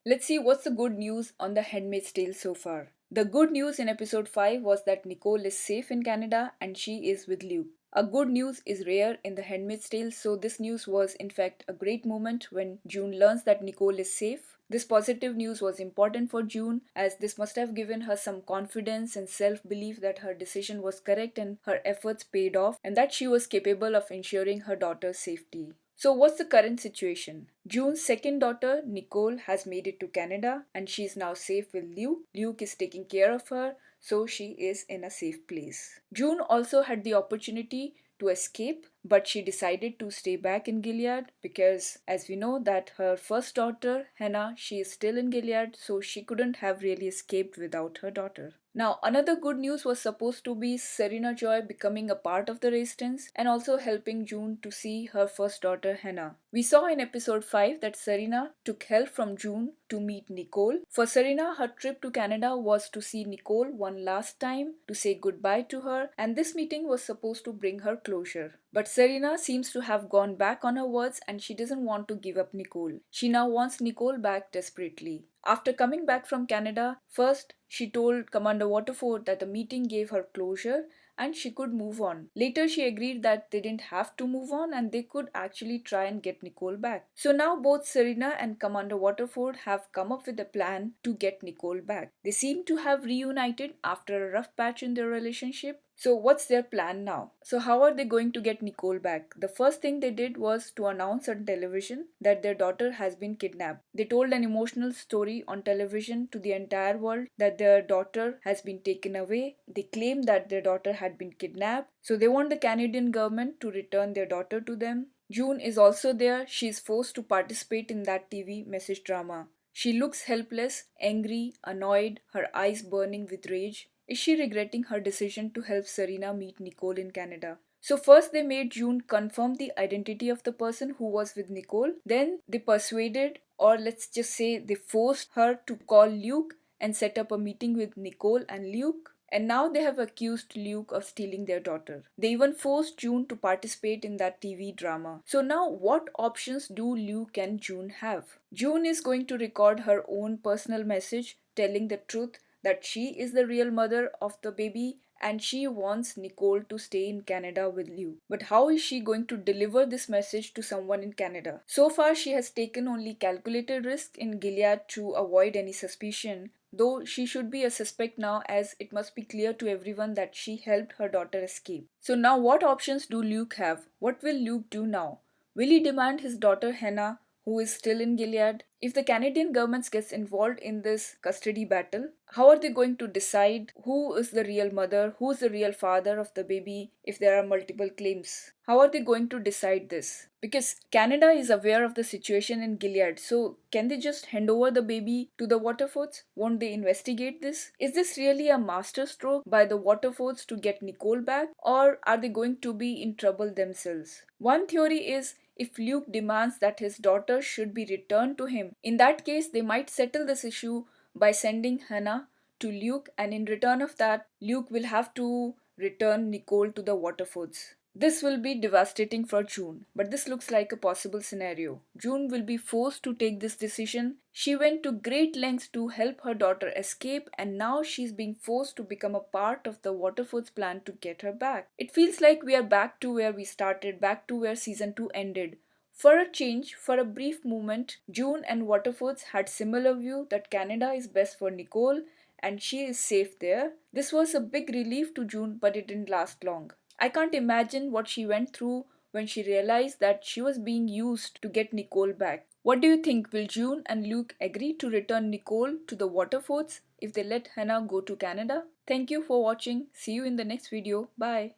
Let's see what's the good news on the Handmaid's Tale so far. The good news in episode 5 was that Nichole is safe in Canada and she is with Luke. A good news is rare in the Handmaid's Tale, so this news was in fact a great moment when June learns that Nichole is safe. This positive news was important for June as this must have given her some confidence and self belief that her decision was correct and her efforts paid off and that she was capable of ensuring her daughter's safety. So, what's the current situation? June's second daughter, Nichole, has made it to Canada and she is now safe with Luke. Luke is taking care of her, so she is in a safe place. June also had the opportunity to escape, but she decided to stay back in Gilead because, as we know, that her first daughter, Hannah, she is still in Gilead, so she couldn't have really escaped without her daughter. Now, another good news was supposed to be Serena Joy becoming a part of the resistance and also helping June to see her first daughter Hannah. We saw in episode 5 that Serena took help from June to meet Nichole. For Serena, her trip to Canada was to see Nichole one last time, to say goodbye to her, and this meeting was supposed to bring her closure. But Serena seems to have gone back on her words and she doesn't want to give up Nichole. She now wants Nichole back desperately. After coming back from Canada, first she told Commander Waterford that the meeting gave her closure and she could move on. Later, she agreed that they didn't have to move on and they could actually try and get Nichole back. So now both Serena and Commander Waterford have come up with a plan to get Nichole back. They seem to have reunited after a rough patch in their relationship. So what's their plan now? So how are they going to get Nichole back? The first thing they did was to announce on television that their daughter has been kidnapped. They told an emotional story on television to the entire world that their daughter has been taken away. They claimed that their daughter had been kidnapped. So they want the Canadian government to return their daughter to them. June is also there. She is forced to participate in that TV message drama. She looks helpless, angry, annoyed, her eyes burning with rage. Is she regretting her decision to help Serena meet Nichole in Canada? So first they made June confirm the identity of the person who was with Nichole. Then they persuaded, or let's just say they forced her to call Luke and set up a meeting with Nichole and Luke. And now they have accused Luke of stealing their daughter. They even forced June to participate in that TV drama. So now what options do Luke and June have? June is going to record her own personal message telling the truth that she is the real mother of the baby and she wants Nichole to stay in Canada with Luke. But how is she going to deliver this message to someone in Canada? So far, she has taken only calculated risk in Gilead to avoid any suspicion, though she should be a suspect now as it must be clear to everyone that she helped her daughter escape. So now what options do Luke have? What will Luke do now? Will he demand his daughter Hannah, who is still in Gilead? If the Canadian government gets involved in this custody battle, how are they going to decide who is the real mother, who is the real father of the baby if there are multiple claims? How are they going to decide this? Because Canada is aware of the situation in Gilead, so can they just hand over the baby to the Waterfords? Won't they investigate this? Is this really a masterstroke by the Waterfords to get Nichole back, or are they going to be in trouble themselves? One theory is if Luke demands that his daughter should be returned to him, in that case they might settle this issue by sending Hannah to Luke, and in return of that, Luke will have to return Nichole to the Waterfords. This will be devastating for June, but this looks like a possible scenario. June will be forced to take this decision. She went to great lengths to help her daughter escape, and now she's being forced to become a part of the Waterfords' plan to get her back. It feels like we are back to where we started, back to where season 2 ended. For a change, for a brief moment, June and Waterfords had similar view that Canada is best for Nichole and she is safe there. This was a big relief to June, but it didn't last long. I can't imagine what she went through when she realized that she was being used to get Nichole back. What do you think? Will June and Luke agree to return Nichole to the Waterfords if they let Hannah go to Canada? Thank you for watching. See you in the next video. Bye.